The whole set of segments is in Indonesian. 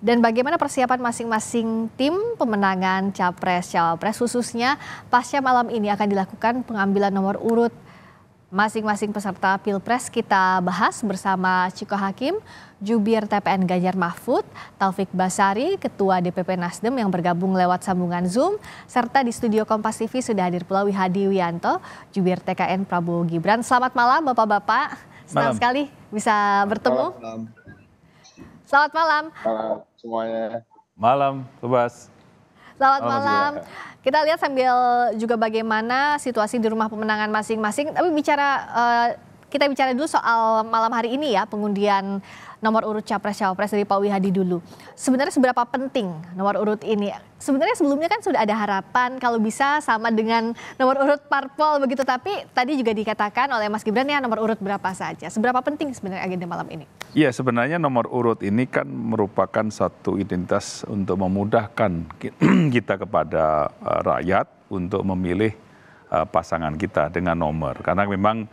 Dan bagaimana persiapan masing-masing tim pemenangan Capres-Cawapres khususnya pasca malam ini akan dilakukan pengambilan nomor urut masing-masing peserta Pilpres. Kita bahas bersama Chiko Hakim, Jubir TPN Ganjar Mahfud, Taufik Basari, Ketua DPP Nasdem yang bergabung lewat sambungan Zoom, serta di studio Kompas TV sudah hadir pula Wihadi Wianto, Jubir TKN Prabowo Gibran. Selamat malam Bapak-Bapak, senang sekali bisa bertemu. Selamat malam. Malam semuanya. Malam, Tobas. Selamat malam. Kita lihat sambil juga bagaimana situasi di rumah pemenangan masing-masing. Tapi kita bicara dulu soal malam hari ini ya, pengundian nomor urut Capres-Cawapres dari Pak Wihadi dulu. Sebenarnya seberapa penting nomor urut ini? Sebenarnya sebelumnya kan sudah ada harapan kalau bisa sama dengan nomor urut parpol begitu. Tapi tadi juga dikatakan oleh Mas Gibran ya nomor urut berapa saja. Seberapa penting sebenarnya agenda malam ini? Ya sebenarnya nomor urut ini kan merupakan satu identitas untuk memudahkan kita kepada rakyat untuk memilih pasangan kita dengan nomor. Karena memang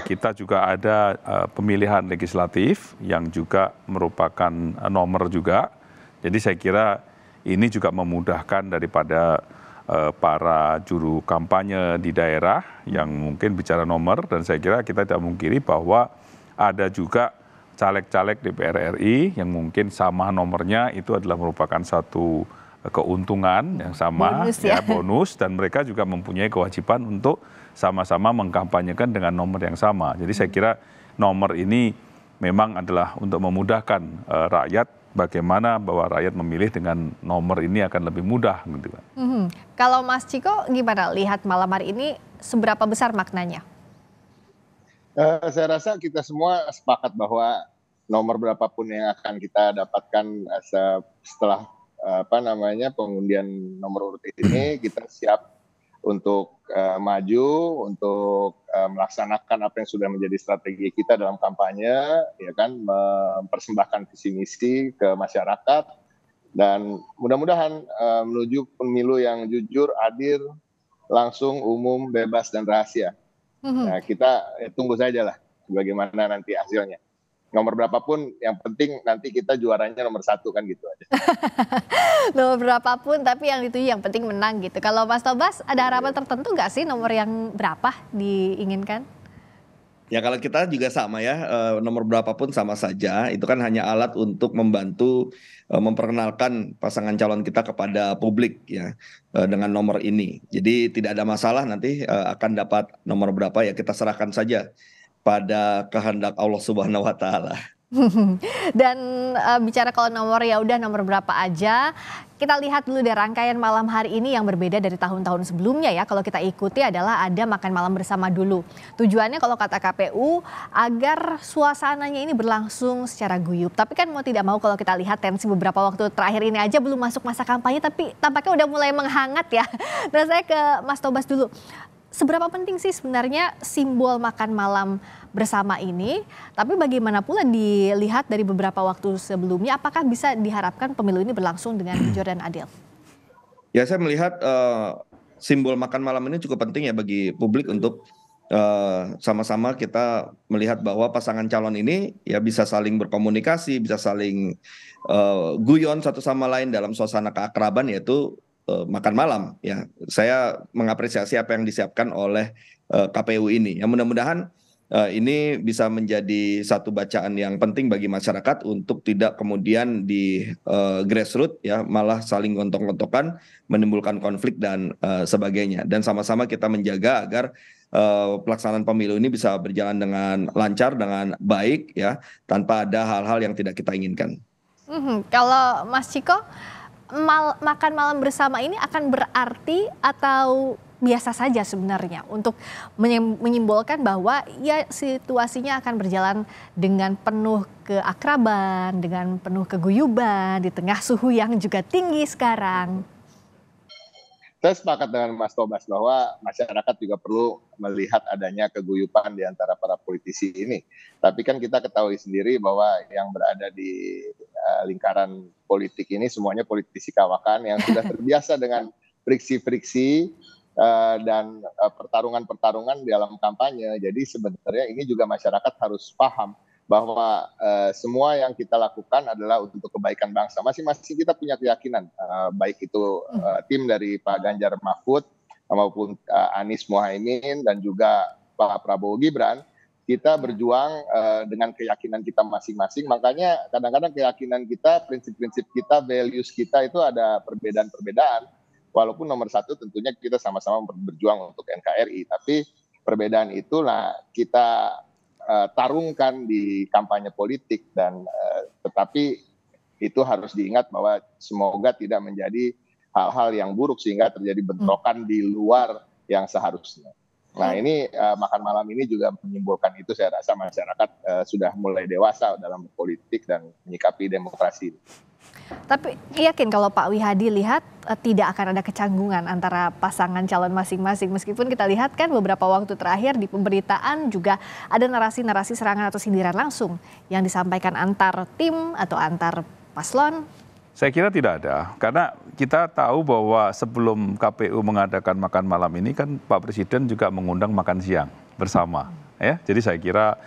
kita juga ada pemilihan legislatif yang juga merupakan nomor juga. Jadi saya kira ini juga memudahkan daripada para juru kampanye di daerah yang mungkin bicara nomor. Dan saya kira kita tidak mungkiri bahwa ada juga caleg-caleg DPR RI yang mungkin sama nomornya, itu adalah merupakan satu keuntungan yang sama, bonus, dan mereka juga mempunyai kewajiban untuk sama-sama mengkampanyekan dengan nomor yang sama. Jadi saya kira nomor ini memang adalah untuk memudahkan rakyat, bagaimana bahwa rakyat memilih dengan nomor ini akan lebih mudah gitu kan. Kalau Mas Chiko gimana lihat malam hari ini, seberapa besar maknanya? Saya rasa kita semua sepakat bahwa nomor berapapun yang akan kita dapatkan setelah pengundian nomor urut ini, kita siap untuk maju, untuk melaksanakan apa yang sudah menjadi strategi kita dalam kampanye, ya kan, mempersembahkan visi misi ke masyarakat, dan mudah-mudahan menuju pemilu yang jujur, adil, langsung, umum, bebas, dan rahasia. Nah, kita tunggu saja lah bagaimana nanti hasilnya. Nomor berapapun, yang penting nanti kita juaranya nomor 1 kan gitu aja. Nomor berapapun, tapi yang itu yang penting menang gitu. Kalau Mas Tobas, ada harapan tertentu nggak sih nomor yang berapa diinginkan? Ya kalau kita juga sama ya, nomor berapapun sama saja. Itu kan hanya alat untuk membantu memperkenalkan pasangan calon kita kepada publik ya dengan nomor ini. Jadi tidak ada masalah nanti akan dapat nomor berapa ya, kita serahkan saja pada kehendak Allah Subhanahu wa Ta'ala. Dan bicara kalau nomor, ya udah nomor berapa aja. Kita lihat dulu deh rangkaian malam hari ini yang berbeda dari tahun-tahun sebelumnya ya. Kalau kita ikuti adalah ada makan malam bersama dulu. Tujuannya kalau kata KPU agar suasananya ini berlangsung secara guyup. Tapi kan mau tidak mau kalau kita lihat tensi beberapa waktu terakhir ini aja belum masuk masa kampanye, tapi tampaknya udah mulai menghangat ya. Dan saya ke Mas Tobas dulu. Seberapa penting sih sebenarnya simbol makan malam bersama ini? Tapi bagaimana pula dilihat dari beberapa waktu sebelumnya, apakah bisa diharapkan pemilu ini berlangsung dengan jujur dan adil? Ya saya melihat simbol makan malam ini cukup penting ya bagi publik untuk sama-sama kita melihat bahwa pasangan calon ini ya bisa saling berkomunikasi, bisa saling guyon satu sama lain dalam suasana keakraban, yaitu makan malam ya. Saya mengapresiasi apa yang disiapkan oleh KPU ini. Ya mudah-mudahan ini bisa menjadi satu bacaan yang penting bagi masyarakat untuk tidak kemudian di grassroots ya malah saling gontok-gontokan, menimbulkan konflik dan sebagainya. Dan sama-sama kita menjaga agar pelaksanaan pemilu ini bisa berjalan dengan lancar, dengan baik ya, tanpa ada hal-hal yang tidak kita inginkan. Kalau Mas Chiko, makan malam bersama ini akan berarti atau biasa saja sebenarnya untuk menyimbolkan bahwa ya situasinya akan berjalan dengan penuh keakraban, dengan penuh keguyuban di tengah suhu yang juga tinggi sekarang? Saya sepakat dengan Mas Tobas bahwa masyarakat juga perlu melihat adanya keguyuban di antara para politisi ini. Tapi kan kita ketahui sendiri bahwa yang berada di lingkaran politik ini semuanya politisi kawakan yang sudah terbiasa dengan friksi-friksi dan pertarungan-pertarungan dalam kampanye. Jadi sebenarnya ini juga masyarakat harus paham bahwa semua yang kita lakukan adalah untuk kebaikan bangsa. Masing-masing kita punya keyakinan, baik itu tim dari Pak Ganjar Mahfud maupun Anies Mohaimin dan juga Pak Prabowo Gibran, kita berjuang dengan keyakinan kita masing-masing. Makanya kadang-kadang keyakinan kita, prinsip-prinsip kita, values kita itu ada perbedaan-perbedaan. Walaupun nomor satu tentunya kita sama-sama berjuang untuk NKRI, tapi perbedaan itulah kita tarungkan di kampanye politik, dan tetapi itu harus diingat bahwa semoga tidak menjadi hal-hal yang buruk sehingga terjadi bentrokan di luar yang seharusnya. Nah ini makan malam ini juga menyimpulkan itu. Saya rasa masyarakat sudah mulai dewasa dalam berpolitik dan menyikapi demokrasi. Tapi yakin kalau Pak Wihadi lihat tidak akan ada kecanggungan antara pasangan calon masing-masing, meskipun kita lihat kan beberapa waktu terakhir di pemberitaan juga ada narasi-narasi serangan atau sindiran langsung yang disampaikan antar tim atau antar paslon. Saya kira tidak ada, karena kita tahu bahwa sebelum KPU mengadakan makan malam ini kan Pak Presiden juga mengundang makan siang bersama. Ya, jadi saya kira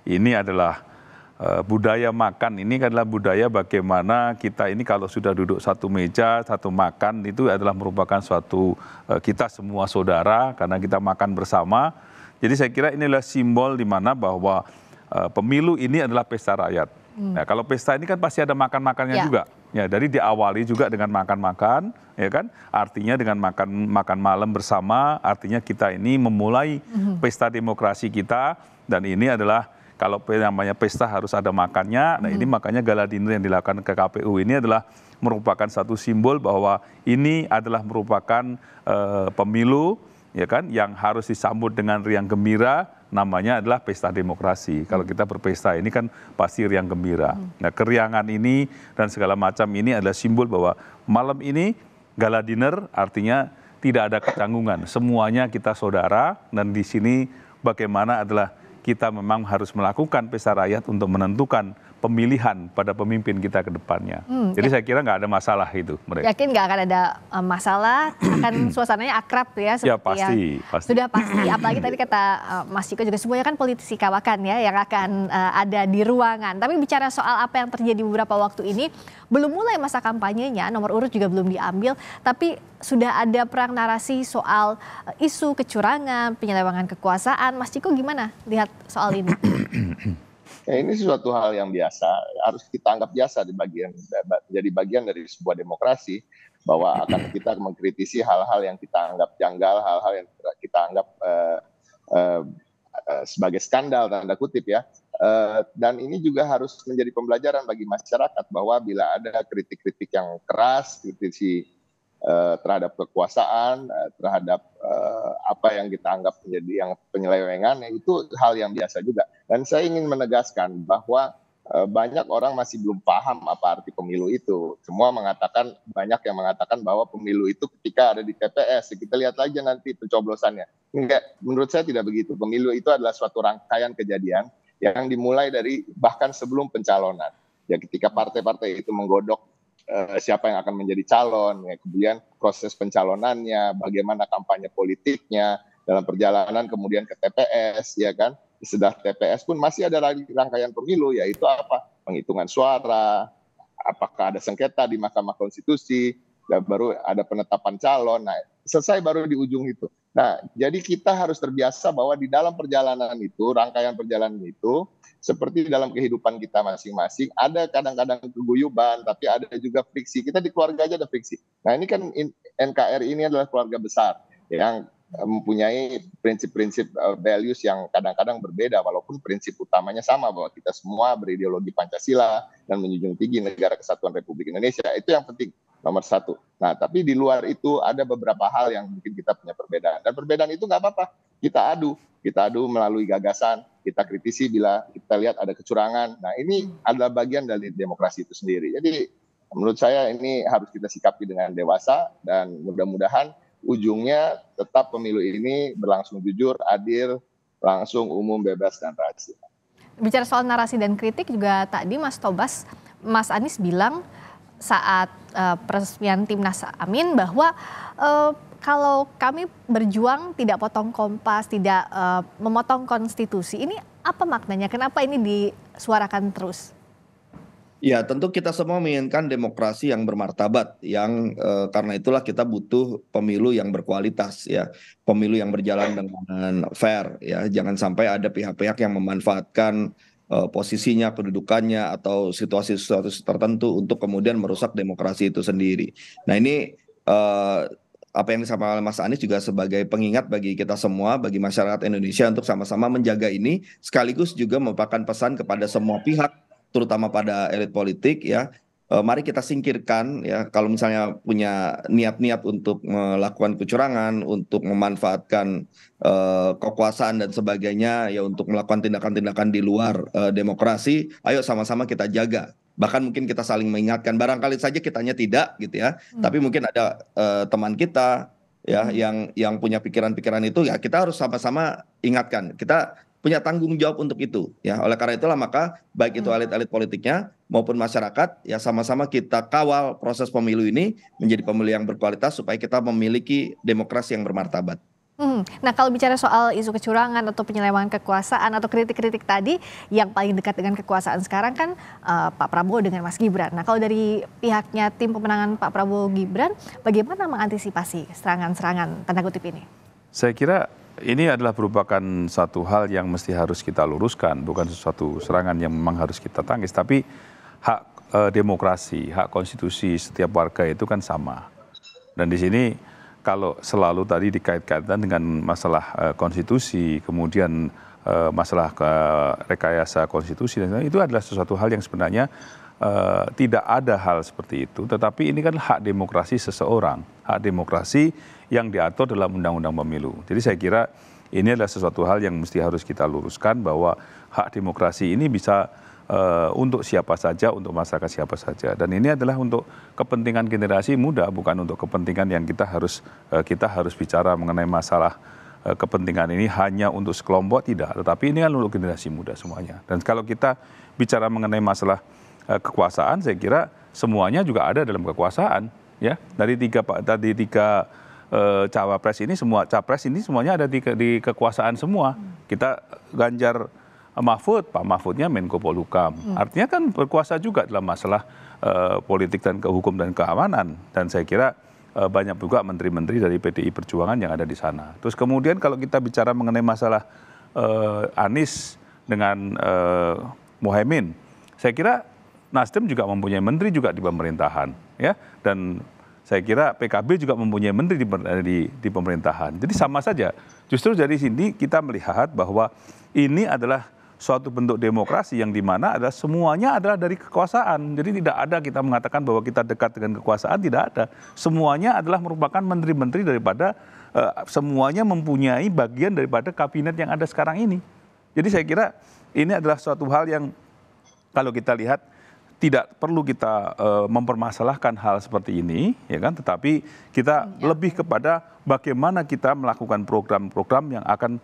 ini adalah budaya makan ini adalah budaya bagaimana kita ini kalau sudah duduk satu meja, satu makan itu adalah merupakan suatu kita semua saudara karena kita makan bersama. Jadi saya kira inilah simbol di mana bahwa pemilu ini adalah pesta rakyat. Nah, kalau pesta ini kan pasti ada makan-makannya juga. Ya, dari diawali juga dengan makan-makan, ya kan? Artinya dengan makan malam bersama, artinya kita ini memulai pesta demokrasi kita, dan ini adalah kalau namanya pesta harus ada makannya. Nah, ini makanya gala dinner yang dilakukan ke KPU ini adalah merupakan satu simbol bahwa ini adalah merupakan pemilu, ya kan, yang harus disambut dengan riang gembira. Namanya adalah pesta demokrasi. Kalau kita berpesta ini kan pasti riang gembira. Nah, keriangan ini dan segala macam ini adalah simbol bahwa malam ini gala dinner artinya tidak ada kecanggungan. Semuanya kita saudara, dan di sini bagaimana adalah kita memang harus melakukan pesta rakyat untuk menentukan pemilihan pada pemimpin kita ke depannya. Jadi saya kira nggak ada masalah itu mereka. Yakin nggak akan ada masalah, akan suasananya akrab ya, seperti ya pasti. Sudah pasti. Apalagi tadi kata Mas Ciko juga semuanya kan politisi kawakan ya yang akan ada di ruangan. Tapi bicara soal apa yang terjadi beberapa waktu ini, belum mulai masa kampanyenya, nomor urut juga belum diambil, tapi sudah ada perang narasi soal isu kecurangan, penyelewengan kekuasaan. Mas Ciko gimana lihat soal ini? Ya, ini sesuatu hal yang biasa, harus kita anggap biasa jadi bagian dari sebuah demokrasi, bahwa akan kita mengkritisi hal-hal yang kita anggap janggal, hal-hal yang kita anggap sebagai skandal tanda kutip ya. Dan ini juga harus menjadi pembelajaran bagi masyarakat bahwa bila ada kritik-kritik yang keras, kritisi terhadap kekuasaan, terhadap apa yang kita anggap menjadi yang penyelewengan, itu hal yang biasa juga. Dan saya ingin menegaskan bahwa banyak orang masih belum paham apa arti pemilu itu. Banyak yang mengatakan bahwa pemilu itu ketika ada di TPS, kita lihat aja nanti pencoblosannya. Enggak, menurut saya tidak begitu. Pemilu itu adalah suatu rangkaian kejadian yang dimulai dari bahkan sebelum pencalonan. Ya, ketika partai-partai itu menggodok siapa yang akan menjadi calon, ya, kemudian proses pencalonannya, bagaimana kampanye politiknya, dalam perjalanan kemudian ke TPS, ya kan. Setelah TPS pun masih ada lagi rangkaian pemilu, yaitu apa? Penghitungan suara, apakah ada sengketa di Mahkamah Konstitusi, dan baru ada penetapan calon. Nah, selesai baru di ujung itu. Nah, jadi kita harus terbiasa bahwa di dalam perjalanan itu, rangkaian perjalanan itu, seperti dalam kehidupan kita masing-masing, ada kadang-kadang keguyuban, tapi ada juga friksi. Kita di keluarga aja ada friksi. Nah, ini kan NKRI ini adalah keluarga besar yang mempunyai prinsip-prinsip values yang kadang-kadang berbeda, walaupun prinsip utamanya sama, bahwa kita semua berideologi Pancasila dan menjunjung tinggi Negara Kesatuan Republik Indonesia. Itu yang penting, nomor satu. Nah, tapi di luar itu ada beberapa hal yang mungkin kita punya perbedaan. Dan perbedaan itu nggak apa-apa, kita adu melalui gagasan, kita kritisi bila kita lihat ada kecurangan. Nah, ini adalah bagian dari demokrasi itu sendiri. Jadi menurut saya ini harus kita sikapi dengan dewasa, dan mudah-mudahan ujungnya tetap pemilu ini berlangsung jujur, adil, langsung, umum, bebas, dan rahasia. Bicara soal narasi dan kritik juga tadi Mas Tobas, Mas Anies bilang saat peresmian Timnas Amin bahwa kalau kami berjuang tidak potong kompas, tidak memotong konstitusi. Ini apa maknanya? Kenapa ini suarakan terus? Ya, tentu kita semua menginginkan demokrasi yang bermartabat, yang karena itulah kita butuh pemilu yang berkualitas, ya, pemilu yang berjalan dengan fair, ya, jangan sampai ada pihak-pihak yang memanfaatkan posisinya, kedudukannya, atau situasi-situasi tertentu untuk kemudian merusak demokrasi itu sendiri. Nah, ini apa yang disampaikan oleh Mas Anies juga sebagai pengingat bagi kita semua, bagi masyarakat Indonesia untuk sama-sama menjaga ini, sekaligus juga merupakan pesan kepada semua pihak, terutama pada elit politik, ya. Mari kita singkirkan, ya, kalau misalnya punya niat-niat untuk melakukan kecurangan, untuk memanfaatkan kekuasaan dan sebagainya, ya, untuk melakukan tindakan-tindakan di luar demokrasi, ayo sama-sama kita jaga. Bahkan mungkin kita saling mengingatkan, barangkali saja kitanya tidak, gitu ya, tapi mungkin ada teman kita, ya, yang punya pikiran-pikiran itu, ya, kita harus sama-sama ingatkan. Kita punya tanggung jawab untuk itu, ya. Oleh karena itulah maka baik itu elit-elit politiknya maupun masyarakat, ya, sama-sama kita kawal proses pemilu ini menjadi pemilu yang berkualitas supaya kita memiliki demokrasi yang bermartabat. Nah, kalau bicara soal isu kecurangan atau penyelewengan kekuasaan atau kritik-kritik tadi, yang paling dekat dengan kekuasaan sekarang kan Pak Prabowo dengan Mas Gibran. Nah, kalau dari pihaknya tim pemenangan Pak Prabowo Gibran, bagaimana mengantisipasi serangan-serangan tanda kutip ini? Saya kira ini adalah merupakan satu hal yang mesti harus kita luruskan, bukan sesuatu serangan yang memang harus kita tangis, tapi hak demokrasi, hak konstitusi setiap warga itu kan sama. Dan di sini kalau selalu tadi dikait-kaitkan dengan masalah konstitusi, kemudian masalah rekayasa konstitusi, dan itu adalah sesuatu hal yang sebenarnya tidak ada hal seperti itu, tetapi ini kan hak demokrasi seseorang, hak demokrasi yang diatur dalam undang-undang pemilu. Jadi saya kira ini adalah sesuatu hal yang mesti harus kita luruskan, bahwa hak demokrasi ini bisa untuk siapa saja, untuk masyarakat siapa saja. Dan ini adalah untuk kepentingan generasi muda, bukan untuk kepentingan yang kita harus bicara mengenai masalah kepentingan ini hanya untuk sekelompok, tidak. Tetapi ini kan untuk generasi muda semuanya. Dan kalau kita bicara mengenai masalah kekuasaan, saya kira semuanya juga ada dalam kekuasaan, ya. Dari tiga cawapres ini, semua capres ini semuanya ada di kekuasaan semua. Kita Ganjar Mahfud, Pak Mahfudnya Menko Polhukam. Artinya kan berkuasa juga dalam masalah politik dan hukum dan keamanan. Dan saya kira banyak juga menteri-menteri dari PDI Perjuangan yang ada di sana. Terus kemudian kalau kita bicara mengenai masalah Anies dengan Muhaimin, saya kira Nasdem juga mempunyai menteri juga di pemerintahan, ya. Dan saya kira PKB juga mempunyai menteri di pemerintahan. Jadi sama saja. Justru dari sini kita melihat bahwa ini adalah suatu bentuk demokrasi yang dimana adalah semuanya adalah dari kekuasaan. Jadi tidak ada kita mengatakan bahwa kita dekat dengan kekuasaan, tidak ada. Semuanya adalah merupakan menteri-menteri daripada semuanya mempunyai bagian daripada kabinet yang ada sekarang ini. Jadi saya kira ini adalah suatu hal yang kalau kita lihat tidak perlu kita mempermasalahkan hal seperti ini, ya kan? Tetapi kita lebih kepada bagaimana kita melakukan program-program yang akan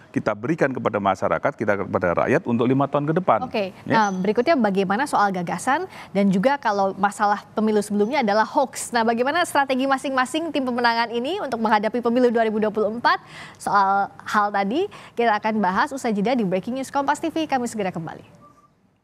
kita berikan kepada masyarakat, kita kepada rakyat untuk 5 tahun ke depan. Oke, ya? Nah berikutnya bagaimana soal gagasan dan juga kalau masalah pemilu sebelumnya adalah hoax. Nah bagaimana strategi masing-masing tim pemenangan ini untuk menghadapi pemilu 2024? Soal hal tadi kita akan bahas usai jeda di Breaking News Kompas TV. Kami segera kembali.